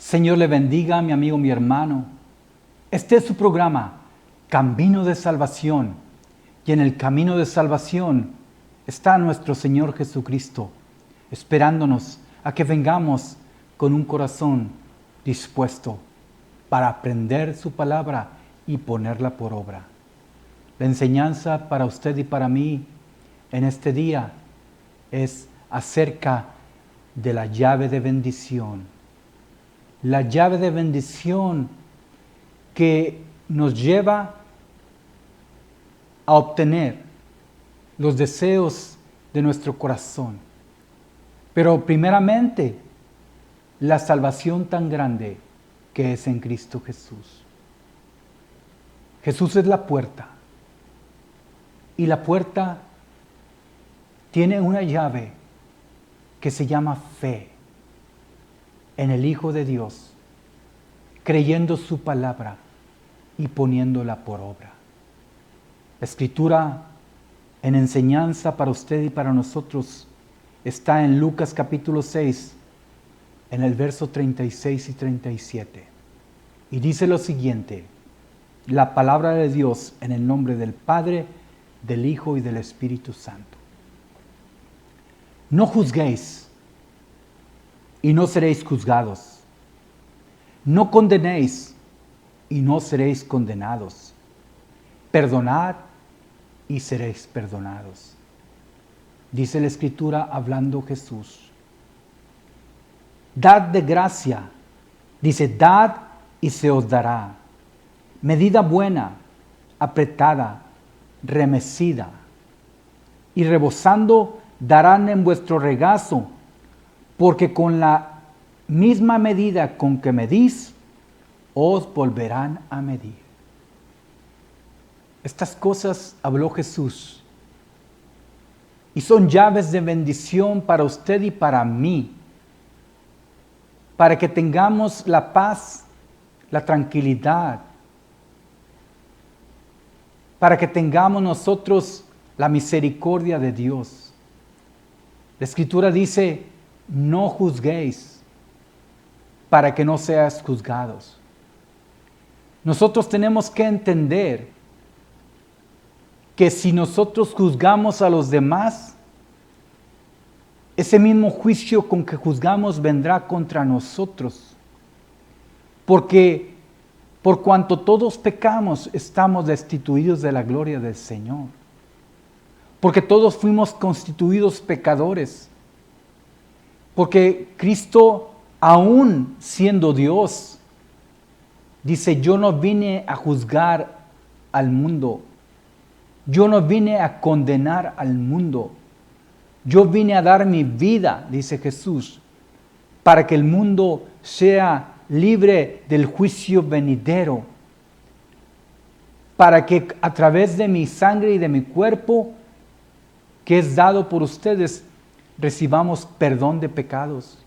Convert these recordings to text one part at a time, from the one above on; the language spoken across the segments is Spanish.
Señor le bendiga, mi amigo, mi hermano. Este es su programa, Camino de Salvación. Y en el camino de salvación está nuestro Señor Jesucristo, esperándonos a que vengamos con un corazón dispuesto para aprender su palabra y ponerla por obra. La enseñanza para usted y para mí en este día es acerca de la llave de bendición. La llave de bendición que nos lleva a obtener los deseos de nuestro corazón. Pero primeramente, la salvación tan grande que es en Cristo Jesús. Jesús es la puerta. Y la puerta tiene una llave que se llama fe en el Hijo de Dios, creyendo su palabra y poniéndola por obra. La Escritura en enseñanza para usted y para nosotros está en Lucas capítulo 6, en el verso 36 y 37. Y dice lo siguiente: la palabra de Dios en el nombre del Padre, del Hijo y del Espíritu Santo. No juzguéis y no seréis juzgados. No condenéis y no seréis condenados. Perdonad y seréis perdonados. Dice la Escritura hablando Jesús. Dad de gracia, dice, dad y se os dará. Medida buena, apretada, remecida y rebosando darán en vuestro regazo, porque con la misma medida con que medís, os volverán a medir. Estas cosas habló Jesús y son llaves de bendición para usted y para mí, para que tengamos la paz, la tranquilidad, para que tengamos nosotros la misericordia de Dios. La Escritura dice, no juzguéis para que no seas juzgados. Nosotros tenemos que entender que si nosotros juzgamos a los demás, ese mismo juicio con que juzgamos vendrá contra nosotros. Porque por cuanto todos pecamos, estamos destituidos de la gloria del Señor. Porque todos fuimos constituidos pecadores. Porque Cristo, aún siendo Dios, dice, yo no vine a juzgar al mundo. Yo no vine a condenar al mundo. Yo vine a dar mi vida, dice Jesús, para que el mundo sea libre del juicio venidero. Para que a través de mi sangre y de mi cuerpo, que es dado por ustedes, recibamos perdón de pecados.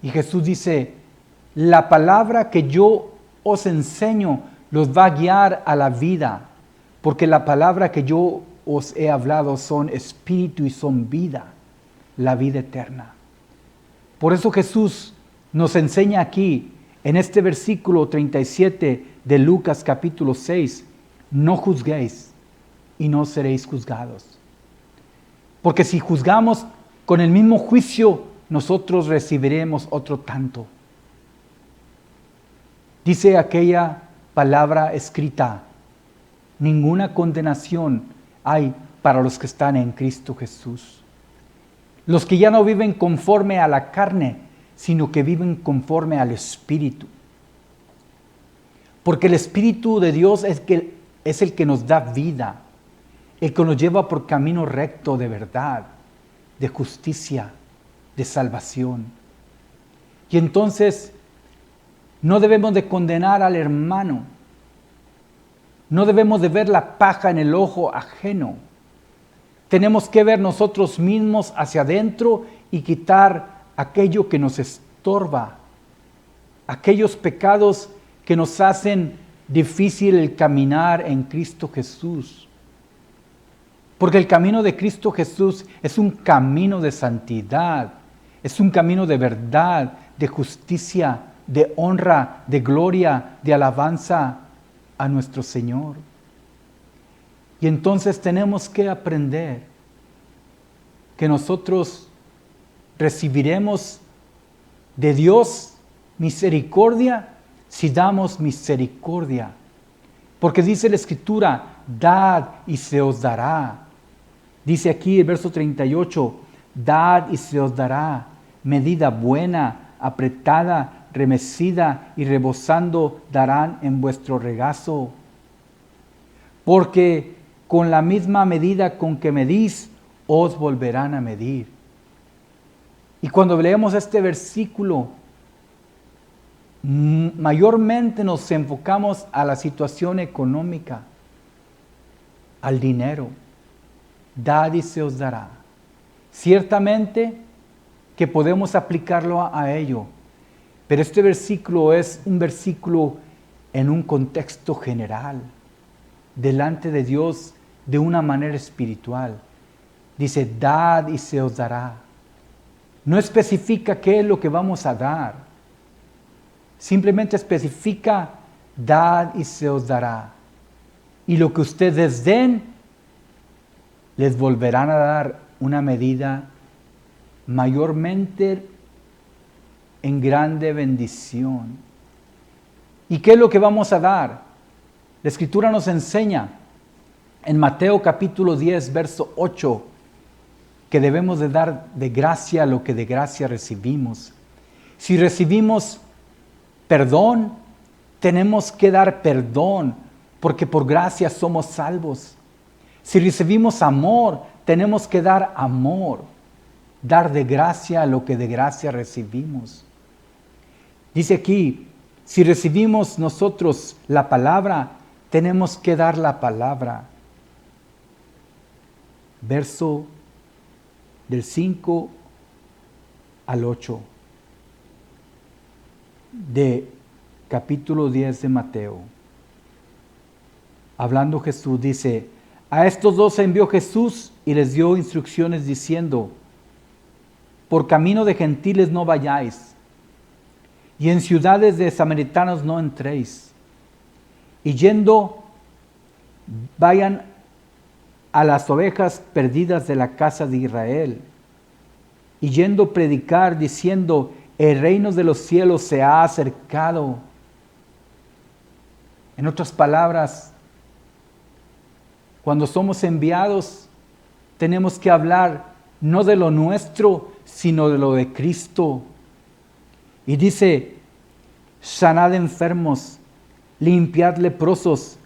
Y Jesús dice, la palabra que yo os enseño los va a guiar a la vida, porque la palabra que yo os he hablado son espíritu y son vida, la vida eterna. Por eso Jesús nos enseña aquí, en este versículo 37 de Lucas capítulo 6, no juzguéis y no seréis juzgados. Porque si juzgamos con el mismo juicio, nosotros recibiremos otro tanto. Dice aquella palabra escrita, ninguna condenación hay para los que están en Cristo Jesús. Los que ya no viven conforme a la carne, sino que viven conforme al Espíritu. Porque el Espíritu de Dios es el que nos da vida, el que nos lleva por camino recto de verdad, de justicia, de salvación. Y entonces no debemos de condenar al hermano. No debemos de ver la paja en el ojo ajeno. Tenemos que ver nosotros mismos hacia adentro y quitar aquello que nos estorba, aquellos pecados que nos hacen difícil el caminar en Cristo Jesús. Porque el camino de Cristo Jesús es un camino de santidad, es un camino de verdad, de justicia, de honra, de gloria, de alabanza a nuestro Señor. Y entonces tenemos que aprender que nosotros recibiremos de Dios misericordia si damos misericordia. Porque dice la Escritura, dad y se os dará. Dice aquí el verso 38, dad y se os dará, medida buena, apretada, remecida y rebosando darán en vuestro regazo. Porque con la misma medida con que medís, os volverán a medir. Y cuando leemos este versículo, mayormente nos enfocamos a la situación económica, al dinero. Dad y se os dará. Ciertamente que podemos aplicarlo a ello, pero este versículo es un versículo en un contexto general, delante de Dios de una manera espiritual. Dice, dad y se os dará. No especifica qué es lo que vamos a dar. Simplemente especifica, dad y se os dará. Y lo que ustedes den, les volverán a dar una medida mayormente en grande bendición. ¿Y qué es lo que vamos a dar? La Escritura nos enseña en Mateo capítulo 10, verso 8, que debemos de dar de gracia lo que de gracia recibimos. Si recibimos perdón, tenemos que dar perdón, porque por gracia somos salvos. Si recibimos amor, tenemos que dar amor, dar de gracia lo que de gracia recibimos. Dice aquí, si recibimos nosotros la palabra, tenemos que dar la palabra. Verso del 5 al 8 de capítulo 10 de Mateo. Hablando Jesús dice, a estos dos envió Jesús y les dio instrucciones diciendo, por camino de gentiles no vayáis, y en ciudades de samaritanos no entréis, y yendo vayan a las ovejas perdidas de la casa de Israel, y yendo predicar diciendo, el reino de los cielos se ha acercado. En otras palabras, cuando somos enviados, tenemos que hablar no de lo nuestro, sino de lo de Cristo. Y dice, sanad enfermos, limpiad leprosos,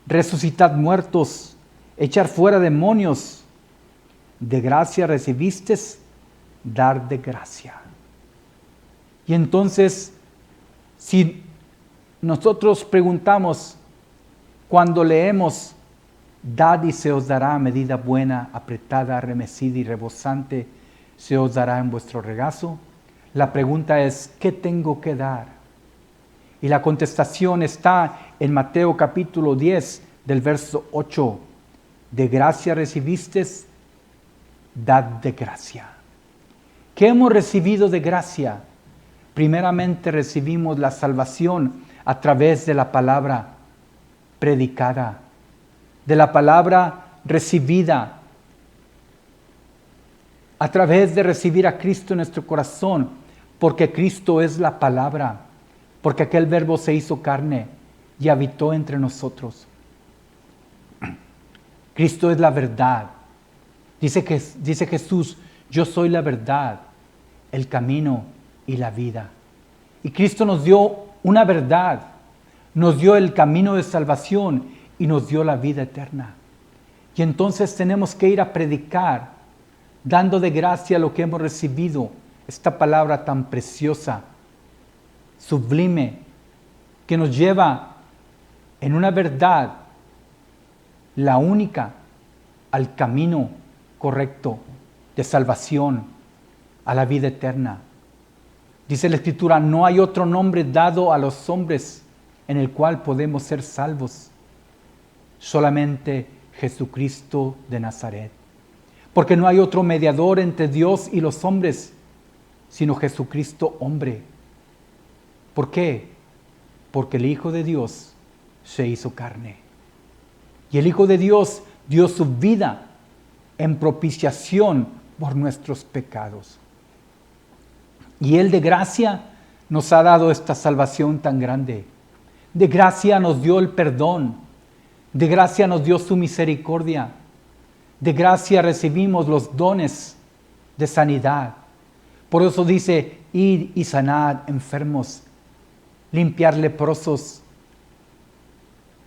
resucitad muertos, echar fuera demonios. De gracia recivistes, dar de gracia. Y entonces, si nosotros preguntamos, cuando leemos, dad y se os dará medida buena, apretada, remecida y rebosante, se os dará en vuestro regazo. La pregunta es, ¿qué tengo que dar? Y la contestación está en Mateo capítulo 10, del verso 8. De gracia recivistes, dad de gracia. ¿Qué hemos recibido de gracia? Primeramente recibimos la salvación a través de la palabra predicada, de la palabra recibida, a través de recibir a Cristo en nuestro corazón, porque Cristo es la palabra, porque aquel verbo se hizo carne y habitó entre nosotros. Cristo es la verdad. Dice Jesús, yo soy la verdad, el camino y la vida. Y Cristo nos dio una verdad, nos dio el camino de salvación y nos dio la vida eterna. Y entonces tenemos que ir a predicar, dando de gracia lo que hemos recibido, esta palabra tan preciosa, sublime, que nos lleva en una verdad, la única, al camino correcto de salvación, a la vida eterna. Dice la Escritura, no hay otro nombre dado a los hombres en el cual podemos ser salvos, solamente Jesucristo de Nazaret. Porque no hay otro mediador entre Dios y los hombres, sino Jesucristo hombre. ¿Por qué? Porque el Hijo de Dios se hizo carne. Y el Hijo de Dios dio su vida en propiciación por nuestros pecados. Y Él de gracia nos ha dado esta salvación tan grande. De gracia nos dio el perdón. De gracia nos dio su misericordia. De gracia recibimos los dones de sanidad. Por eso dice, id y sanad enfermos, limpiar leprosos.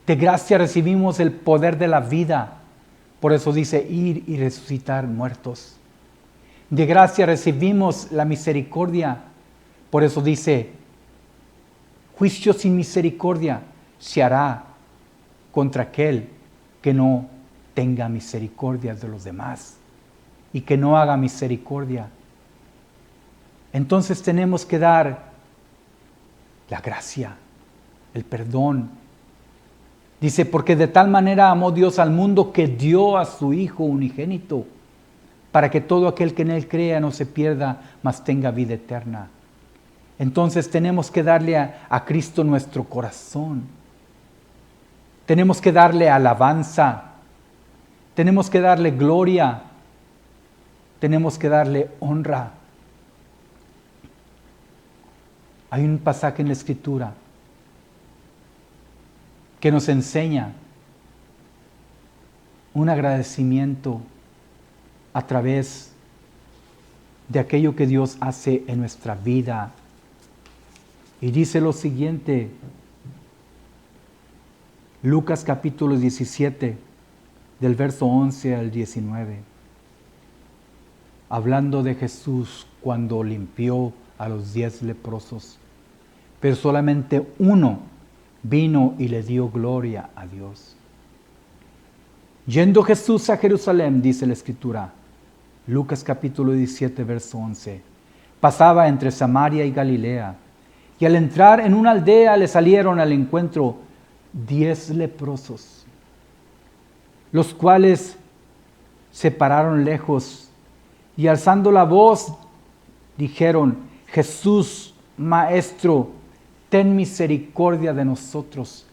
De gracia recibimos el poder de la vida. Por eso dice, ir y resucitar muertos. De gracia recibimos la misericordia. Por eso dice, juicio sin misericordia se hará contra aquel que no tenga misericordia de los demás y que no haga misericordia. Entonces tenemos que dar la gracia, el perdón. Dice, porque de tal manera amó Dios al mundo que dio a su Hijo unigénito, para que todo aquel que en Él crea no se pierda, mas tenga vida eterna. Entonces tenemos que darle a Cristo nuestro corazón. Tenemos que darle alabanza. Tenemos que darle gloria. Tenemos que darle honra. Hay un pasaje en la Escritura que nos enseña un agradecimiento a través de aquello que Dios hace en nuestra vida. Y dice lo siguiente, Lucas capítulo 17, del verso 11 al 19, hablando de Jesús cuando limpió a los 10 leprosos, pero solamente uno vino y le dio gloria a Dios. Yendo Jesús a Jerusalén, dice la Escritura, Lucas capítulo 17, verso 11, pasaba entre Samaria y Galilea, y al entrar en una aldea le salieron al encuentro 10 leprosos, los cuales se pararon lejos y alzando la voz dijeron, Jesús, Maestro, ten misericordia de nosotros.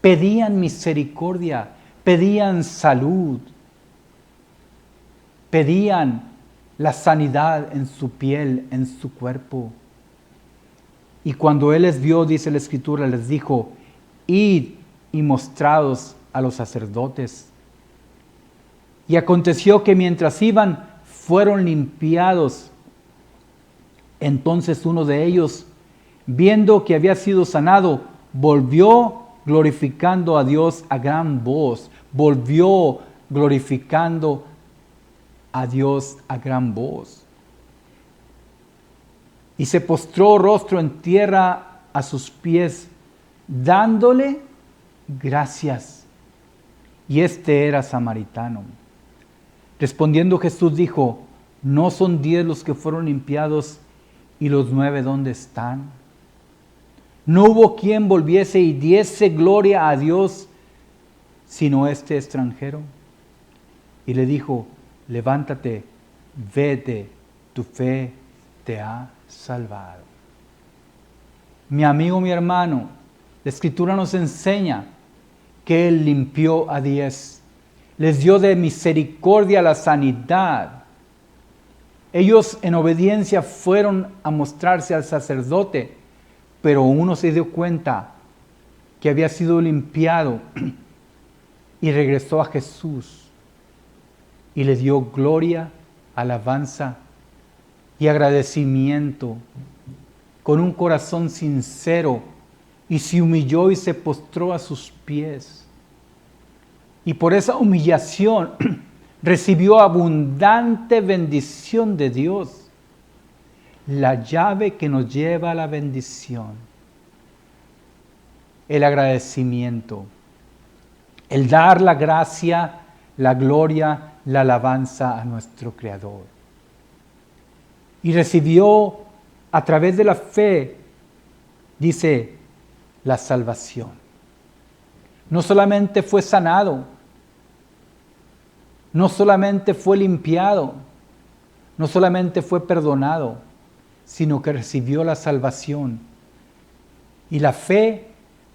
Pedían misericordia, pedían salud, pedían la sanidad en su piel, en su cuerpo. Y cuando Él les vio, dice la Escritura, les dijo, id y mostraos a los sacerdotes. Y aconteció que mientras iban, fueron limpiados. Entonces uno de ellos, viendo que había sido sanado, volvió glorificando a Dios a gran voz. Volvió glorificando a Dios a gran voz. Y se postró rostro en tierra a sus pies, dándole gracias. Y este era samaritano. Respondiendo Jesús dijo, ¿no son 10 los que fueron limpiados y los 9 dónde están? No hubo quien volviese y diese gloria a Dios, sino este extranjero. Y le dijo, levántate, vete, tu fe te ha salvado. Mi amigo, mi hermano, la Escritura nos enseña que Él limpió a 10, les dio de misericordia la sanidad. Ellos en obediencia fueron a mostrarse al sacerdote, pero uno se dio cuenta que había sido limpiado y regresó a Jesús y le dio gloria, alabanza y agradecimiento con un corazón sincero, y se humilló y se postró a sus pies. Y por esa humillación recibió abundante bendición de Dios, la llave que nos lleva a la bendición, el agradecimiento, el dar la gracia, la gloria, la alabanza a nuestro Creador. Y recibió a través de la fe, dice, la salvación. No solamente fue sanado, no solamente fue limpiado, no solamente fue perdonado, sino que recibió la salvación. Y la fe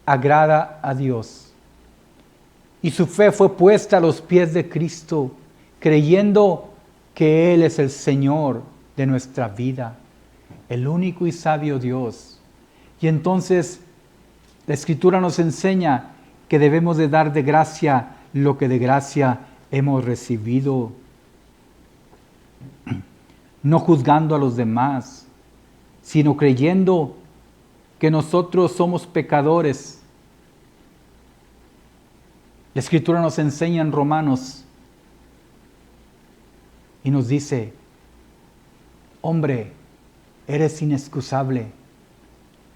agrada a Dios. Y su fe fue puesta a los pies de Cristo, creyendo que Él es el Señor de nuestra vida, el único y sabio Dios. Y entonces la Escritura nos enseña que debemos de dar de gracia lo que de gracia hemos recibido, no juzgando a los demás, sino creyendo que nosotros somos pecadores. La Escritura nos enseña en Romanos y nos dice: hombre, eres inexcusable,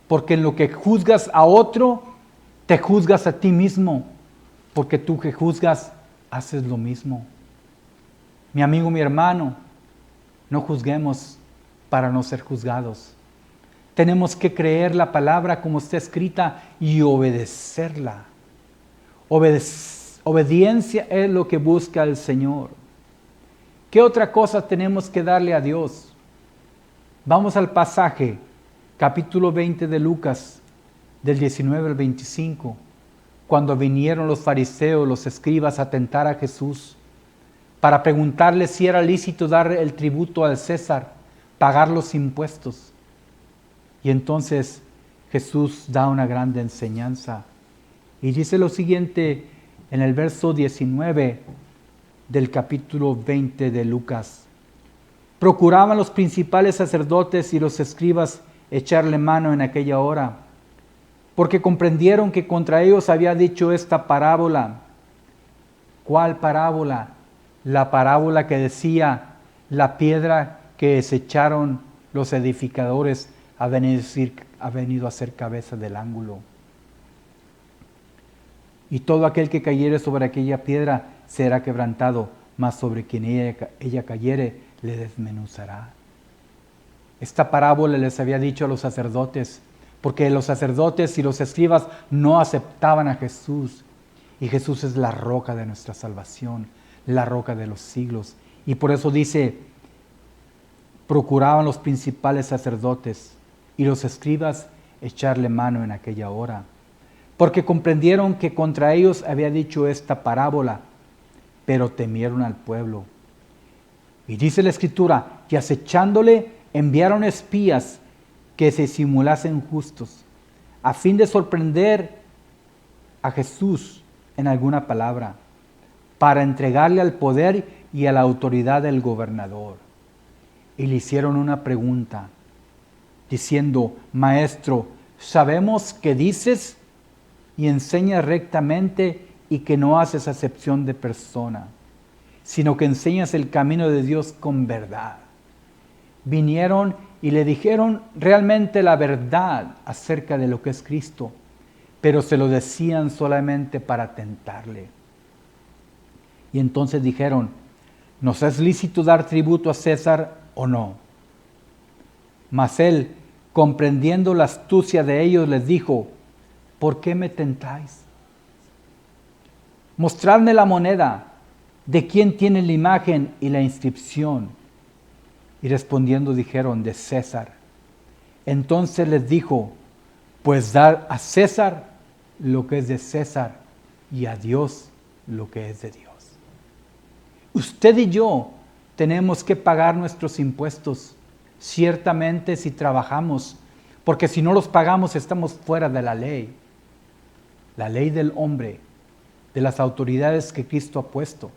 porque en lo que juzgas a otro, te juzgas a ti mismo, porque tú que juzgas, haces lo mismo. Mi amigo, mi hermano, no juzguemos para no ser juzgados. Tenemos que creer la palabra como está escrita y obedecerla. Obediencia es lo que busca el Señor. ¿Qué otra cosa tenemos que darle a Dios? Vamos al pasaje, capítulo 20 de Lucas, del 19 al 25, cuando vinieron los fariseos, los escribas, a tentar a Jesús, para preguntarle si era lícito dar el tributo al César, pagar los impuestos. Y entonces Jesús da una grande enseñanza. Y dice lo siguiente en el verso 19 del capítulo 20 de Lucas. Procuraban los principales sacerdotes y los escribas echarle mano en aquella hora, porque comprendieron que contra ellos había dicho esta parábola. ¿Cuál parábola? La parábola que decía: la piedra que desecharon los edificadores ha venido a ser cabeza del ángulo. Y todo aquel que cayere sobre aquella piedra será quebrantado, mas sobre quien ella cayere le desmenuzará. Esta parábola les había dicho a los sacerdotes, porque los sacerdotes y los escribas no aceptaban a Jesús. Y Jesús es la roca de nuestra salvación, la roca de los siglos. Y por eso dice: procuraban los principales sacerdotes y los escribas echarle mano en aquella hora, porque comprendieron que contra ellos había dicho esta parábola, pero temieron al pueblo. Y dice la Escritura: y acechándole enviaron espías que se simulasen justos, a fin de sorprender a Jesús en alguna palabra, para entregarle al poder y a la autoridad del gobernador. Y le hicieron una pregunta, diciendo: Maestro, sabemos que dices y enseñas rectamente y que no haces acepción de persona, sino que enseñas el camino de Dios con verdad. Vinieron y le dijeron realmente la verdad acerca de lo que es Cristo, pero se lo decían solamente para tentarle. Y entonces dijeron: ¿nos es lícito dar tributo a César o no? Mas él, comprendiendo la astucia de ellos, les dijo: ¿por qué me tentáis? Mostradme la moneda, de quién tiene la imagen y la inscripción. Y respondiendo dijeron: de César. Entonces les dijo: pues dar a César lo que es de César y a Dios lo que es de Dios. Usted y yo tenemos que pagar nuestros impuestos, ciertamente si trabajamos, porque si no los pagamos estamos fuera de la ley del hombre, de las autoridades que Cristo ha puesto.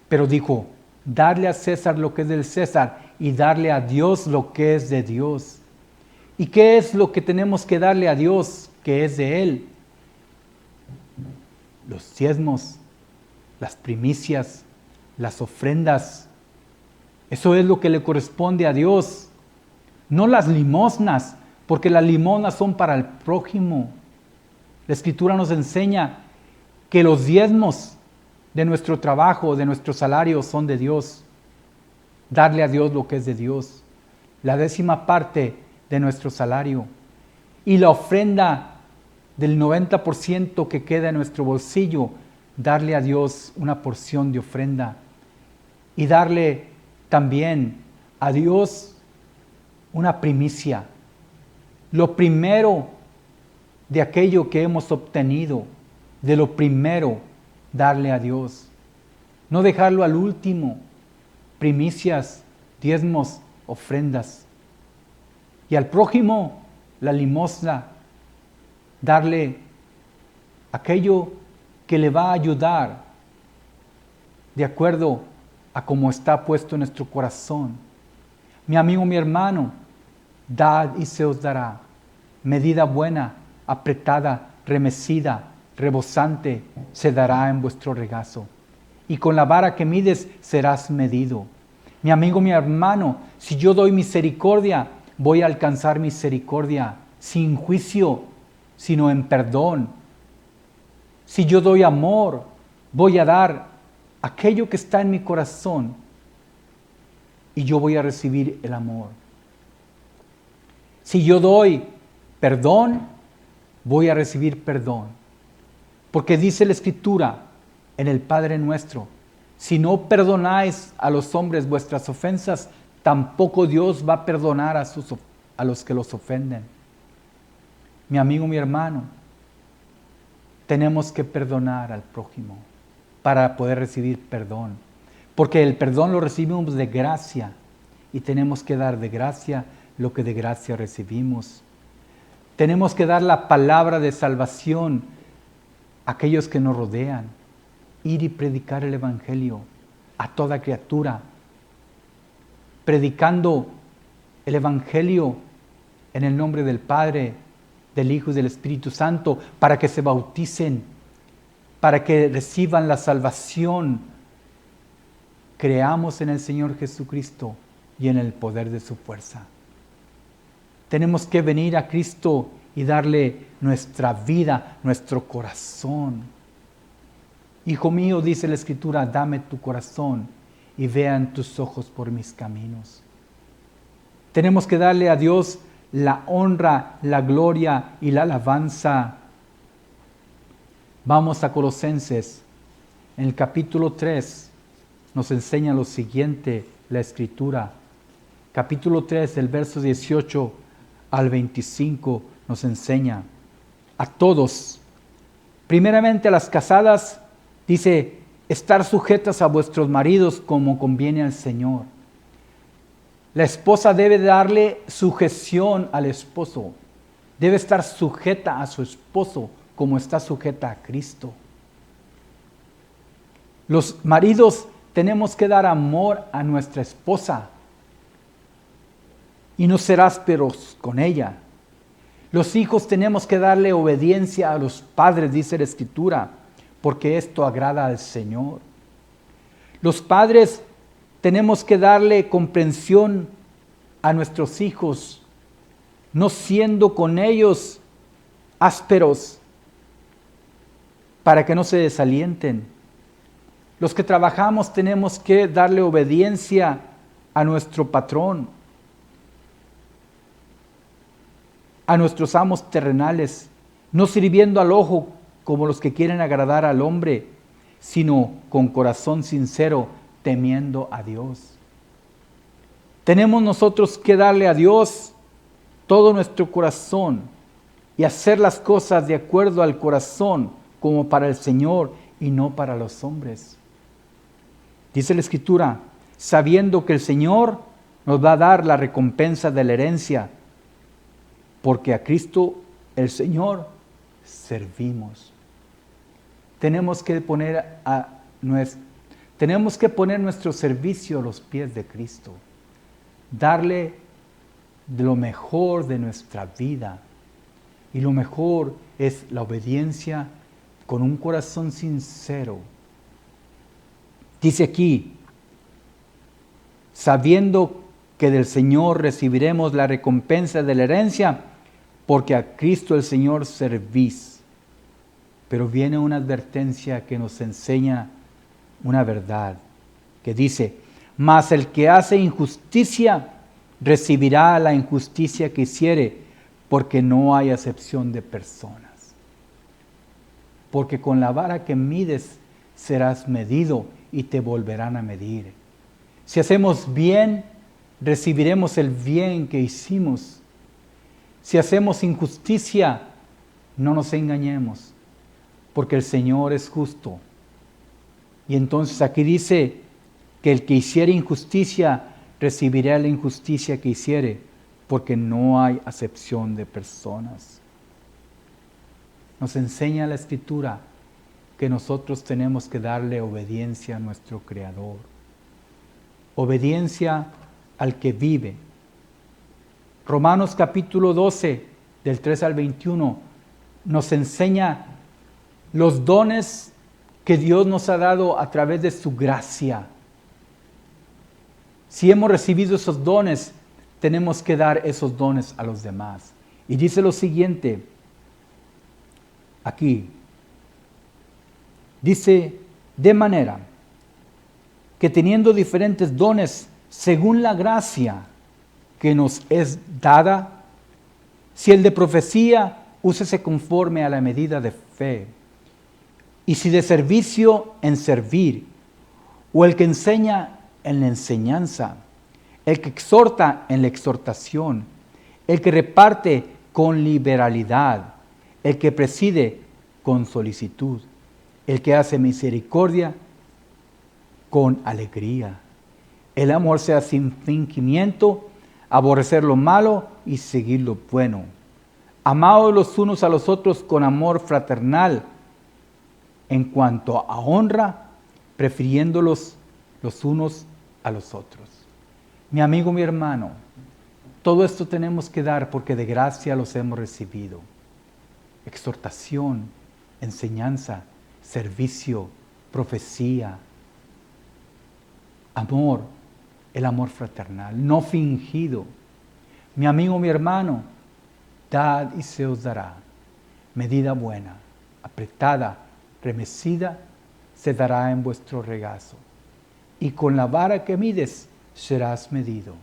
Pero dijo: darle a César lo que es del César y darle a Dios lo que es de Dios. ¿Y qué es lo que tenemos que darle a Dios que es de Él? Los diezmos, las primicias, las ofrendas. Eso es lo que le corresponde a Dios. No las limosnas, porque las limosnas son para el prójimo. La Escritura nos enseña que los diezmos de nuestro trabajo, de nuestro salario, son de Dios. Darle a Dios lo que es de Dios. La 10ª parte de nuestro salario. Y la ofrenda del 90% que queda en nuestro bolsillo, darle a Dios una porción de ofrenda. Y darle también a Dios una primicia, lo primero de aquello que hemos obtenido, de lo primero, darle a Dios. No dejarlo al último, primicias, diezmos, ofrendas. Y al prójimo, la limosna, darle aquello que le va a ayudar de acuerdo a cómo está puesto en nuestro corazón. Mi amigo, mi hermano, dad y se os dará. Medida buena, apretada, remecida, rebosante, se dará en vuestro regazo. Y con la vara que mides serás medido. Mi amigo, mi hermano, si yo doy misericordia, voy a alcanzar misericordia sin juicio, sino en perdón. Si yo doy amor, voy a dar aquello que está en mi corazón y yo voy a recibir el amor. Si yo doy perdón, voy a recibir perdón. Porque dice la Escritura en el Padre Nuestro, si no perdonáis a los hombres vuestras ofensas, tampoco Dios va a perdonar a los que los ofenden. Mi amigo, mi hermano, tenemos que perdonar al prójimo para poder recibir perdón. Porque el perdón lo recibimos de gracia y tenemos que dar de gracia lo que de gracia recibimos. Tenemos que dar la palabra de salvación a aquellos que nos rodean. Ir y predicar el Evangelio a toda criatura. Predicando el Evangelio en el nombre del Padre, del Hijo y del Espíritu Santo, para que se bauticen, para que reciban la salvación. Creamos en el Señor Jesucristo y en el poder de su fuerza. Tenemos que venir a Cristo y darle nuestra vida, nuestro corazón. Hijo mío, dice la Escritura, dame tu corazón y vean tus ojos por mis caminos. Tenemos que darle a Dios la honra, la gloria y la alabanza. Vamos a Colosenses, en el capítulo 3, nos enseña lo siguiente la Escritura. Capítulo 3, del verso 18 al 25, nos enseña a todos. Primeramente a las casadas, dice, estar sujetas a vuestros maridos como conviene al Señor. La esposa debe darle sujeción al esposo. Debe estar sujeta a su esposo como está sujeta a Cristo. Los maridos tenemos que dar amor a nuestra esposa y no ser ásperos con ella. Los hijos tenemos que darle obediencia a los padres, dice la Escritura, porque esto agrada al Señor. Los padres tenemos que darle comprensión a nuestros hijos, no siendo con ellos ásperos, para que no se desalienten. Los que trabajamos tenemos que darle obediencia a nuestro patrón, a nuestros amos terrenales, no sirviendo al ojo como los que quieren agradar al hombre, sino con corazón sincero, temiendo a Dios. Tenemos nosotros que darle a Dios todo nuestro corazón y hacer las cosas de acuerdo al corazón, como para el Señor y no para los hombres. Dice la Escritura, sabiendo que el Señor nos va a dar la recompensa de la herencia, porque a Cristo el Señor servimos. Tenemos que poner nuestro servicio a los pies de Cristo, darle de lo mejor de nuestra vida, y lo mejor es la obediencia con un corazón sincero. Dice aquí, sabiendo que del Señor recibiremos la recompensa de la herencia, porque a Cristo el Señor servís. Pero viene una advertencia que nos enseña una verdad, que dice, mas el que hace injusticia recibirá la injusticia que hiciere, porque no hay acepción de personas. Porque con la vara que mides serás medido y te volverán a medir. Si hacemos bien, recibiremos el bien que hicimos. Si hacemos injusticia, no nos engañemos, porque el Señor es justo. Y entonces aquí dice que el que hiciere injusticia, recibirá la injusticia que hiciere, porque no hay acepción de personas. Nos enseña la Escritura que nosotros tenemos que darle obediencia a nuestro Creador. Obediencia al que vive. Romanos capítulo 12, del 3 al 21, nos enseña los dones que Dios nos ha dado a través de su gracia. Si hemos recibido esos dones, tenemos que dar esos dones a los demás. Y dice lo siguiente, aquí, dice, de manera que teniendo diferentes dones, según la gracia que nos es dada, si el de profecía, úsese conforme a la medida de fe, y si de servicio, en servir, o el que enseña, en la enseñanza, el que exhorta, en la exhortación, el que reparte, con liberalidad, el que preside, con solicitud, el que hace misericordia, con alegría. El amor sea sin fingimiento, aborrecer lo malo y seguir lo bueno. Amados los unos a los otros con amor fraternal, en cuanto a honra, prefiriéndolos los unos a los otros. Mi amigo, mi hermano, todo esto tenemos que dar porque de gracia los hemos recibido. Exhortación, enseñanza, servicio, profecía, amor, el amor fraternal, no fingido. Mi amigo, mi hermano, dad y se os dará. Medida buena, apretada, remecida, se dará en vuestro regazo. Y con la vara que mides, serás medido.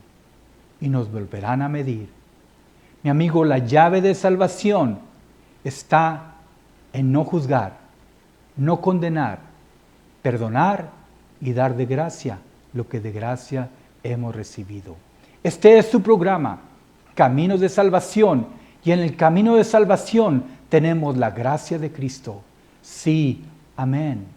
Y nos volverán a medir. Mi amigo, la llave de salvación está en no juzgar, no condenar, perdonar y dar de gracia lo que de gracia hemos recibido. Este es su programa, Caminos de Salvación, y en el camino de salvación tenemos la gracia de Cristo. Sí, amén.